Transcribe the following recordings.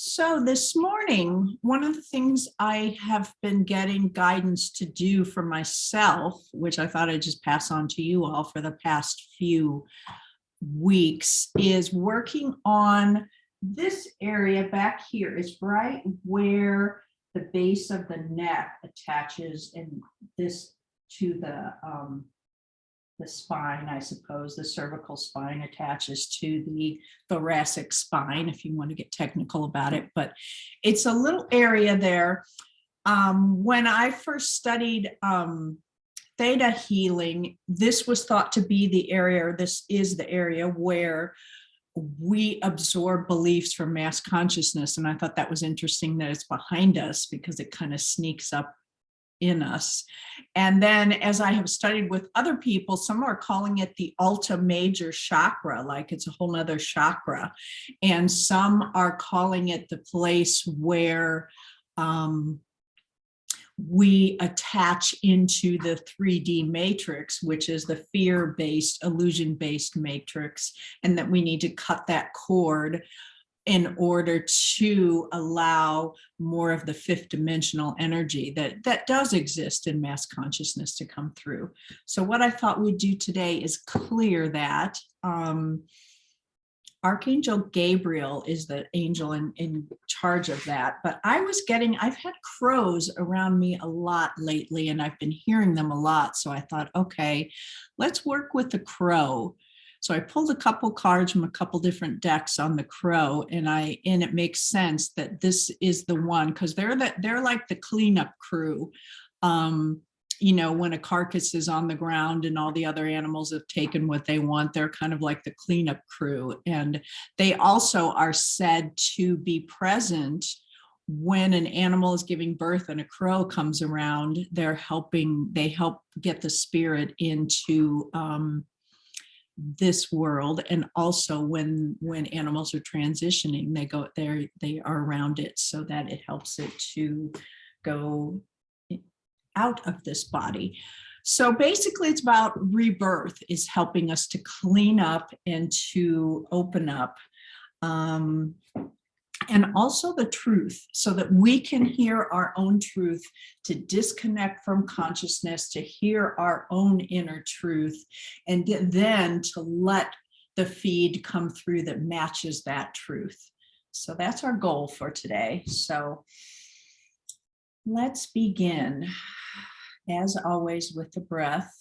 So this morning, one of the things I have been getting guidance to do for myself, which I thought I'd just pass on to you all for the past few weeks, is working on this area back here. Is right where the base of the neck attaches and this to the spine, I suppose, the cervical spine attaches to the thoracic spine, if you want to get technical about it. But it's a little area there. When I first studied theta healing, this was thought to be the area, or this is the area where we absorb beliefs from mass consciousness. And I thought that was interesting that it's behind us because it kind of sneaks up in us. And then as I have studied with other people, some are calling it the ultra major chakra, like it's a whole nother chakra. And some are calling it the place where we attach into the 3D matrix, which is the fear-based, illusion-based matrix, and that we need to cut that cord in order to allow more of the fifth dimensional energy that does exist in mass consciousness to come through. So what I thought we'd do today is clear that. Archangel Gabriel is the angel in charge of that. But I've had crows around me a lot lately, and I've been hearing them a lot. So I thought, okay, let's work with the crow. So I pulled a couple cards from a couple different decks on the crow, and it makes sense that this is the one, because they're like the cleanup crew. When a carcass is on the ground and all the other animals have taken what they want, they're kind of like the cleanup crew. And they also are said to be present when an animal is giving birth and a crow comes around. They help get the spirit into this world. And also when animals are transitioning, they are around it so that it helps it to go out of this body. So basically it's about rebirth, is helping us to clean up and to open up, and also the truth, so that we can hear our own truth, to disconnect from consciousness, to hear our own inner truth, and then to let the feed come through that matches that truth. So that's our goal for today. So let's begin, as always, with the breath.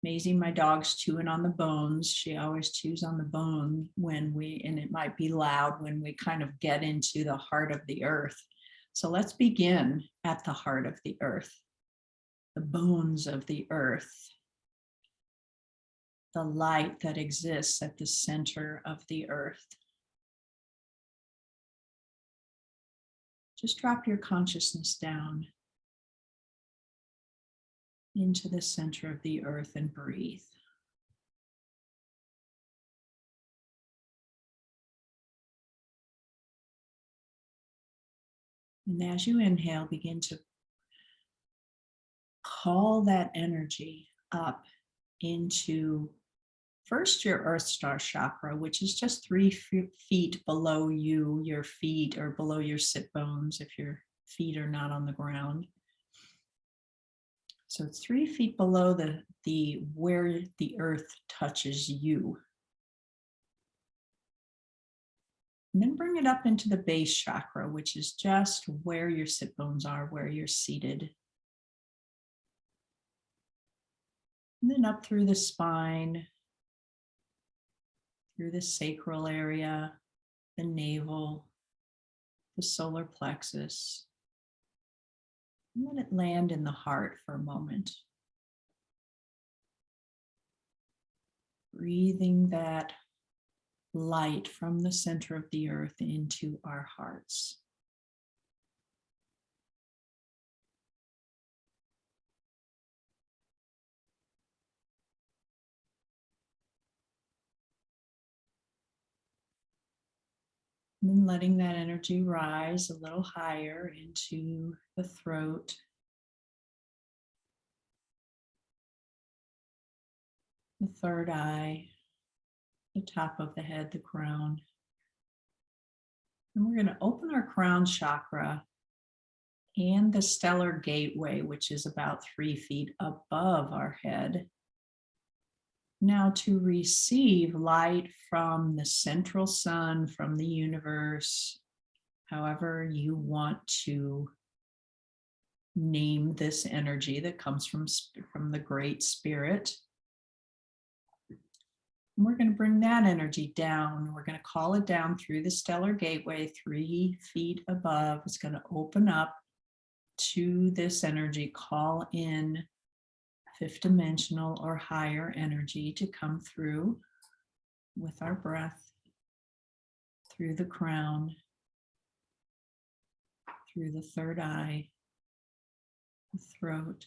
Maisie, my dog's chewing on the bones. She always chews on the bone and it might be loud when we kind of get into the heart of the earth. So let's begin at the heart of the earth, the bones of the earth, the light that exists at the center of the earth. Just drop your consciousness down into the center of the earth and breathe. And as you inhale, begin to call that energy up into first your Earth Star chakra, which is just 3 feet below you, your feet, or below your sit bones if your feet are not on the ground. So it's 3 feet below where the earth touches you. And then bring it up into the base chakra, which is just where your sit bones are, where you're seated. And then up through the spine, through the sacral area, the navel, the solar plexus. And let it land in the heart for a moment. Breathing that light from the center of the earth into our hearts. And then letting that energy rise a little higher into the throat, the third eye, the top of the head, the crown. And we're going to open our crown chakra and the stellar gateway, which is about 3 feet above our head. Now to receive light from the central sun, from the universe, however you want to name this energy that comes from the Great Spirit. And we're going to bring that energy down. We're going to call it down through the stellar gateway 3 feet above. It's going to open up to this energy, call in fifth dimensional or higher energy to come through with our breath, through the crown, through the third eye, the throat,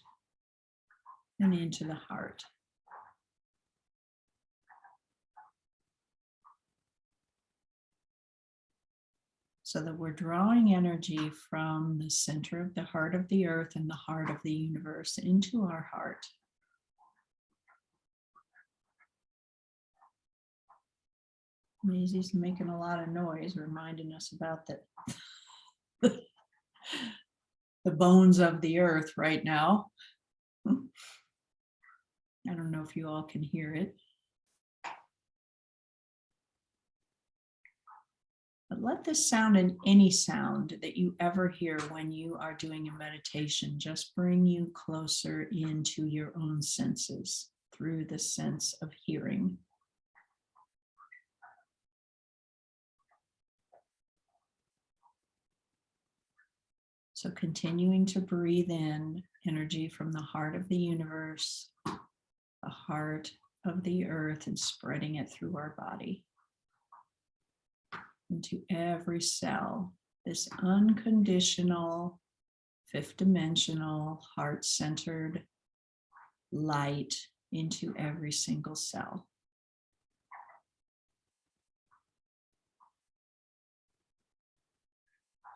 and into the heart. So that we're drawing energy from the center of the heart of the earth and the heart of the universe into our heart. Maisie's making a lot of noise, reminding us about the bones of the earth right now. I don't know if you all can hear it. But let this sound and any sound that you ever hear when you are doing a meditation just bring you closer into your own senses through the sense of hearing. So continuing to breathe in energy from the heart of the universe, the heart of the earth, and spreading it through our body into every cell, this unconditional, fifth dimensional, heart-centered light into every single cell.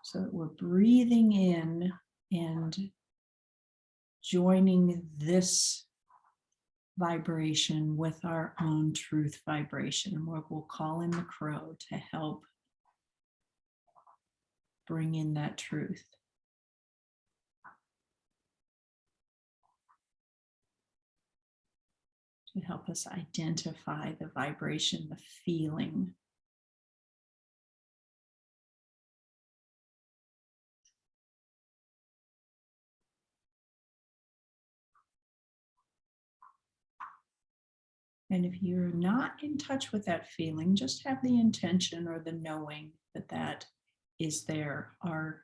So that we're breathing in and joining this vibration with our own truth vibration. And we'll call in the crow to help bring in that truth. To help us identify the vibration, the feeling. And if you're not in touch with that feeling, just have the intention or the knowing that that is there. Our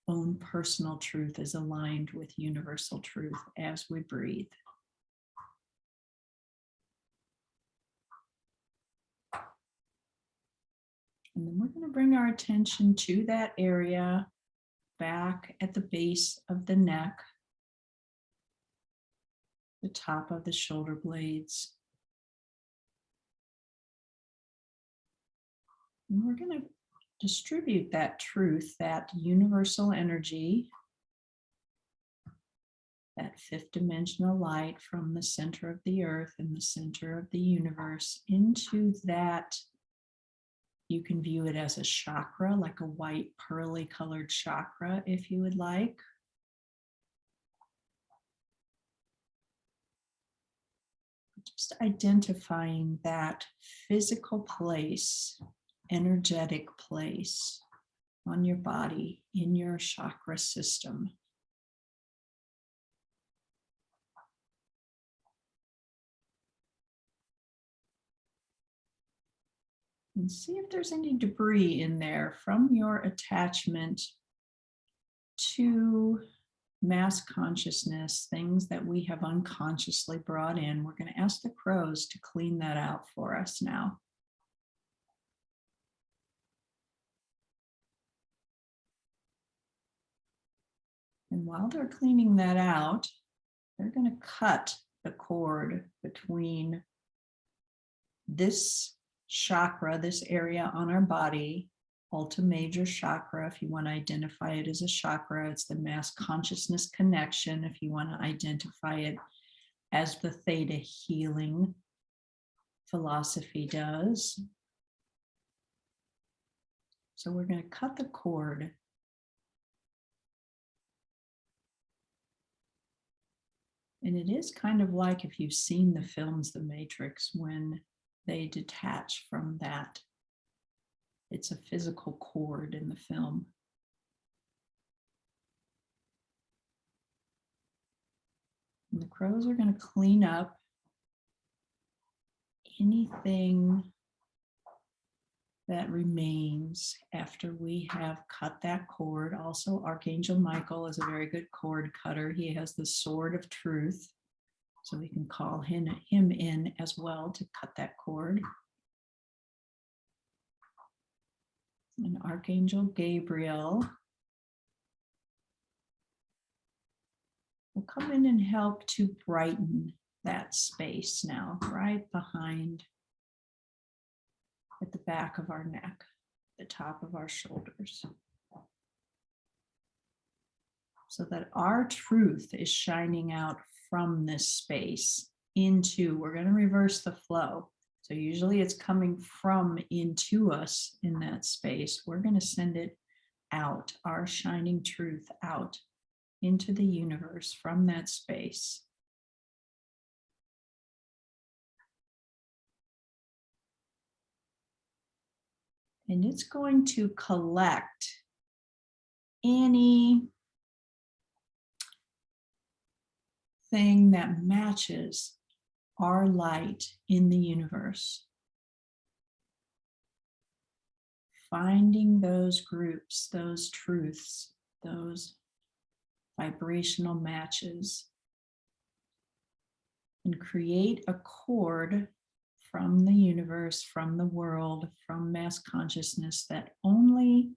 own personal truth is aligned with universal truth as we breathe. And then we're going to bring our attention to that area back at the base of the neck, the top of the shoulder blades. And we're going to distribute that truth, that universal energy, that fifth dimensional light from the center of the earth and the center of the universe into that. You can view it as a chakra, like a white pearly colored chakra, if you would like. Just identifying that physical place, energetic place on your body, in your chakra system. And see if there's any debris in there from your attachment to mass consciousness, things that we have unconsciously brought in. We're going to ask the crows to clean that out for us now. And while they're cleaning that out, they're going to cut the cord between this chakra, this area on our body, Ultra Major Chakra. If you want to identify it as a chakra, it's the mass consciousness connection. If you want to identify it as the theta healing philosophy does. So we're going to cut the cord. And it is kind of like if you've seen the films The Matrix, when they detach from that. It's a physical cord in the film. And the crows are going to clean up anything that remains after we have cut that cord. Also, Archangel Michael is a very good cord cutter. He has the sword of truth, so we can call him in as well to cut that cord. And Archangel Gabriel will come in and help to brighten that space now, right behind, at the back of our neck, the top of our shoulders, so that our truth is shining out from this space into, we're going to reverse the flow. So usually it's coming from into us in that space. We're going to send it out, our shining truth out into the universe from that space. And it's going to collect any thing that matches our light in the universe. Finding those groups, those truths, those vibrational matches, and create a cord from the universe, from the world, from mass consciousness that only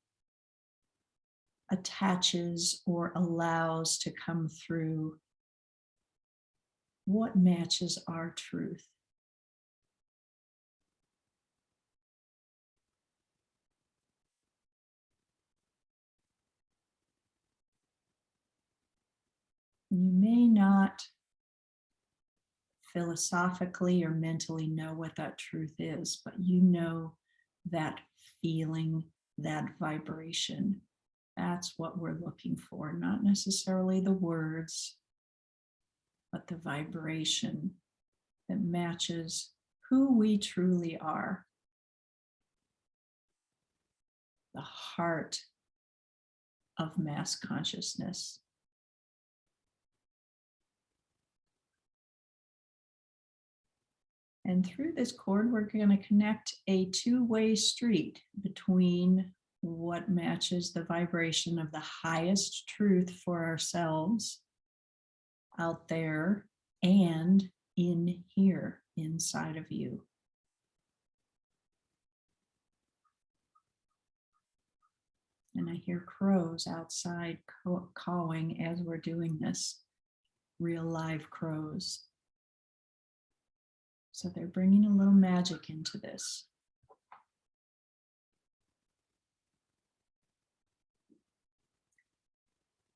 attaches or allows to come through what matches our truth. You may not philosophically or mentally know what that truth is, but you know that feeling, that vibration. That's what we're looking for, not necessarily the words, but the vibration that matches who we truly are. The heart of mass consciousness. And through this cord, we're going to connect a two-way street between what matches the vibration of the highest truth for ourselves out there and in here, inside of you. And I hear crows outside cawing as we're doing this, real live crows. So they're bringing a little magic into this.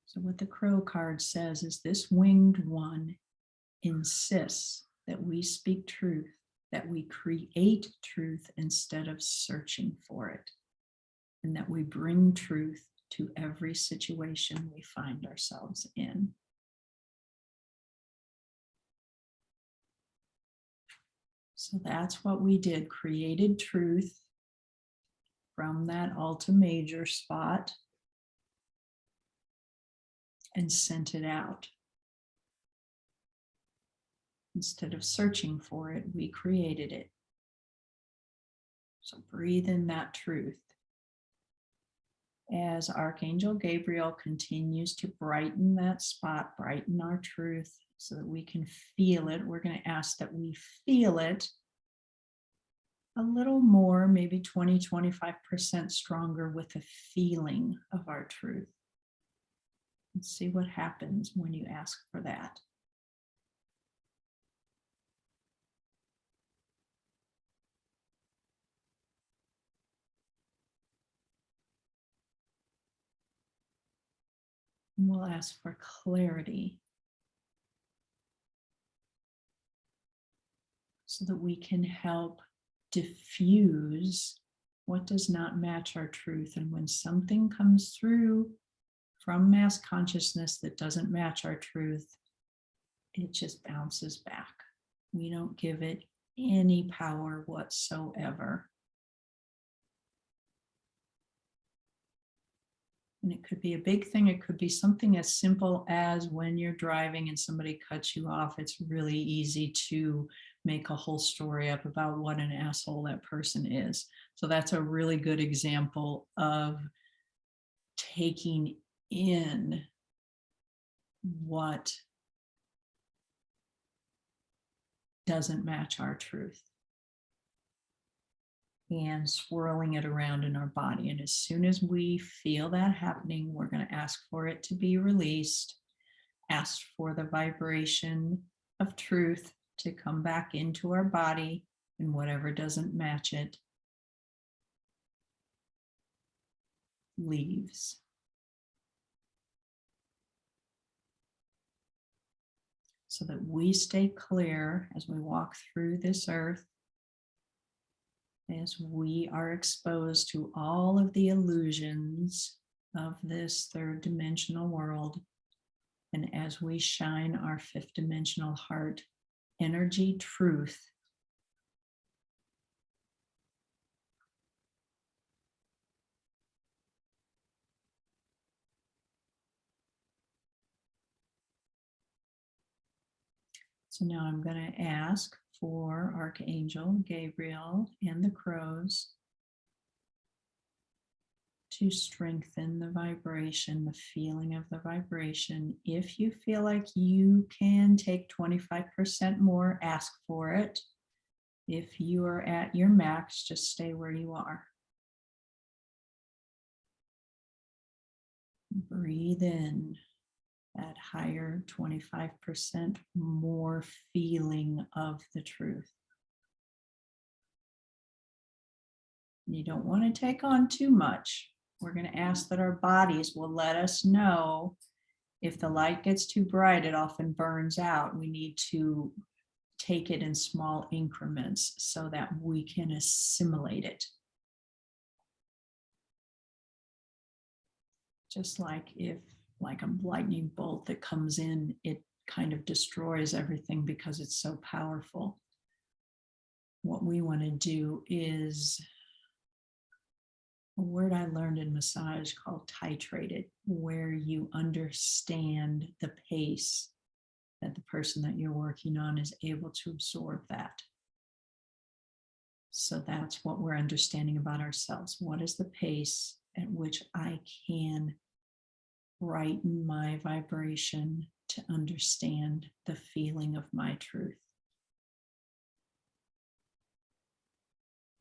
So what the crow card says is this winged one insists that we speak truth, that we create truth instead of searching for it, and that we bring truth to every situation we find ourselves in. So that's what we did, created truth from that Alta Major spot and sent it out. Instead of searching for it, we created it. So breathe in that truth. As Archangel Gabriel continues to brighten that spot, brighten our truth so that we can feel it, we're going to ask that we feel it a little more, maybe 20-25% stronger with the feeling of our truth. Let's see what happens when you ask for that. And we'll ask for clarity so that we can help diffuse What does not match our truth? And when something comes through from mass consciousness that doesn't match our truth, it just bounces back. We don't give it any power whatsoever. And it could be a big thing. It could be something as simple as when you're driving and somebody cuts you off, it's really easy to make a whole story up about what an asshole that person is. So that's a really good example of taking in what doesn't match our truth and swirling it around in our body. And as soon as we feel that happening, we're going to ask for it to be released, ask for the vibration of truth to come back into our body, and whatever doesn't match it leaves. So that we stay clear as we walk through this earth, as we are exposed to all of the illusions of this third dimensional world, and as we shine our fifth dimensional heart energy truth So now I'm going to ask for Archangel Gabriel and the crows to strengthen the vibration, the feeling of the vibration. If you feel like you can take 25% more, ask for it. If you are at your max, just stay where you are. Breathe in that higher 25% more feeling of the truth. You don't want to take on too much. We're going to ask that our bodies will let us know if the light gets too bright, it often burns out. We need to take it in small increments so that we can assimilate it. Just like if, like a lightning bolt that comes in, it kind of destroys everything because it's so powerful. What we want to do is a word I learned in massage called titrated, where you understand the pace that the person that you're working on is able to absorb that. So that's what we're understanding about ourselves. What is the pace at which I can brighten my vibration to understand the feeling of my truth?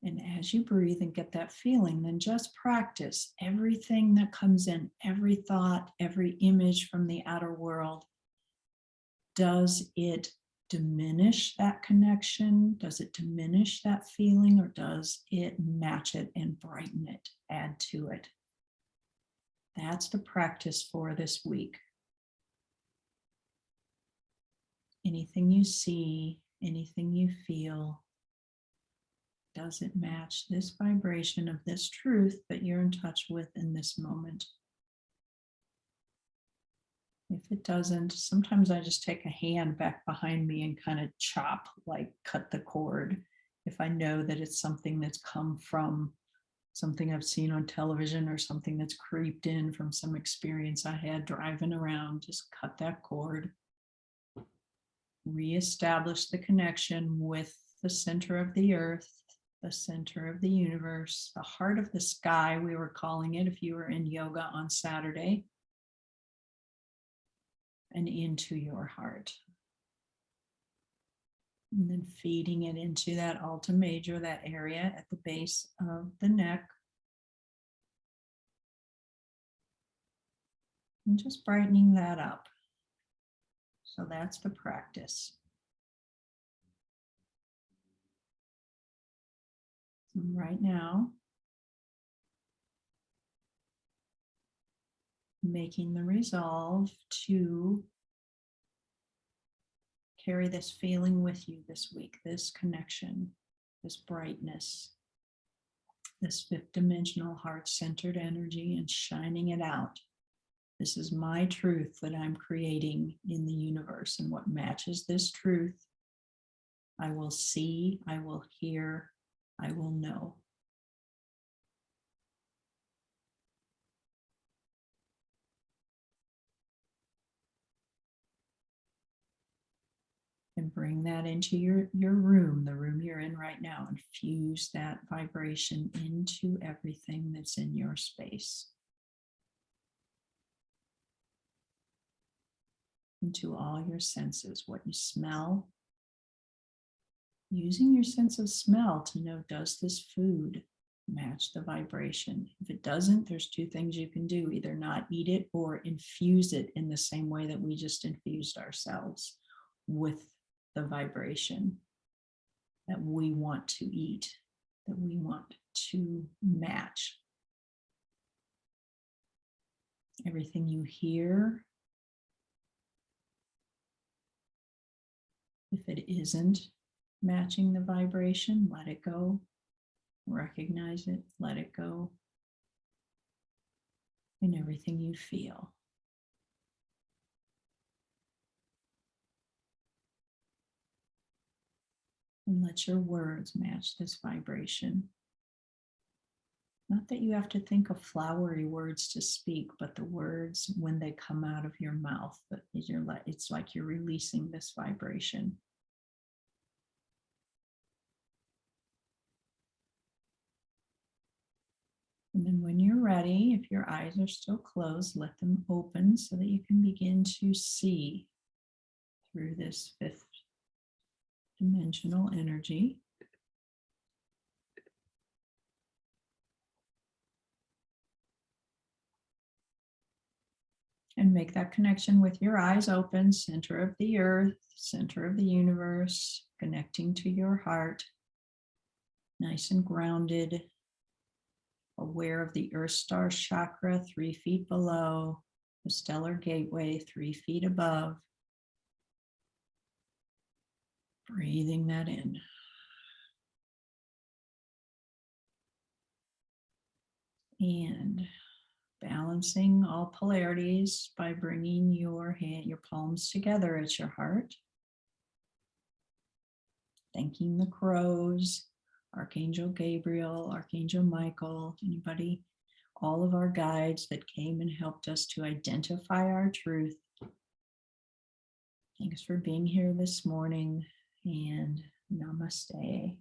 And as you breathe and get that feeling, then just practice everything that comes in, every thought, every image from the outer world. Does it diminish that connection? Does it diminish that feeling, or does it match it and brighten it, add to it? That's the practice for this week. Anything you see, anything you feel, does it match this vibration of this truth that you're in touch with in this moment? If it doesn't, sometimes I just take a hand back behind me and kind of chop, like cut the cord. If I know that it's something that's come from something I've seen on television or something that's creeped in from some experience I had driving around, just cut that cord. Reestablish the connection with the center of the earth, the center of the universe, the heart of the sky, we were calling it if you were in yoga on Saturday, and into your heart. And then feeding it into that alta major, that area at the base of the neck. And just brightening that up. So that's the practice. And right now, making the resolve to carry this feeling with you this week, this connection, this brightness, this fifth dimensional heart-centered energy and shining it out. This is my truth that I'm creating in the universe, and what matches this truth, I will see, I will hear, I will know. And bring that into your room, the room you're in right now, and fuse that vibration into everything that's in your space. Into all your senses, what you smell. Using your sense of smell to know, does this food match the vibration? If it doesn't, there's two things you can do: either not eat it or infuse it in the same way that we just infused ourselves with the vibration that we want to eat, that we want to match. Everything you hear, if it isn't matching the vibration, let it go. Recognize it, let it go. And everything you feel. And let your words match this vibration. Not that you have to think of flowery words to speak, but the words when they come out of your mouth, it's like you're releasing this vibration. And then when you're ready, if your eyes are still closed, let them open so that you can begin to see through this fifth dimensional energy. And make that connection with your eyes open, center of the earth, center of the universe, connecting to your heart, nice and grounded, aware of the earth star chakra 3 feet below, the stellar gateway 3 feet above. Breathing that in. And balancing all polarities by bringing your palms together at your heart. Thanking the crows, Archangel Gabriel, Archangel Michael, anybody, all of our guides that came and helped us to identify our truth. Thanks for being here this morning, and namaste.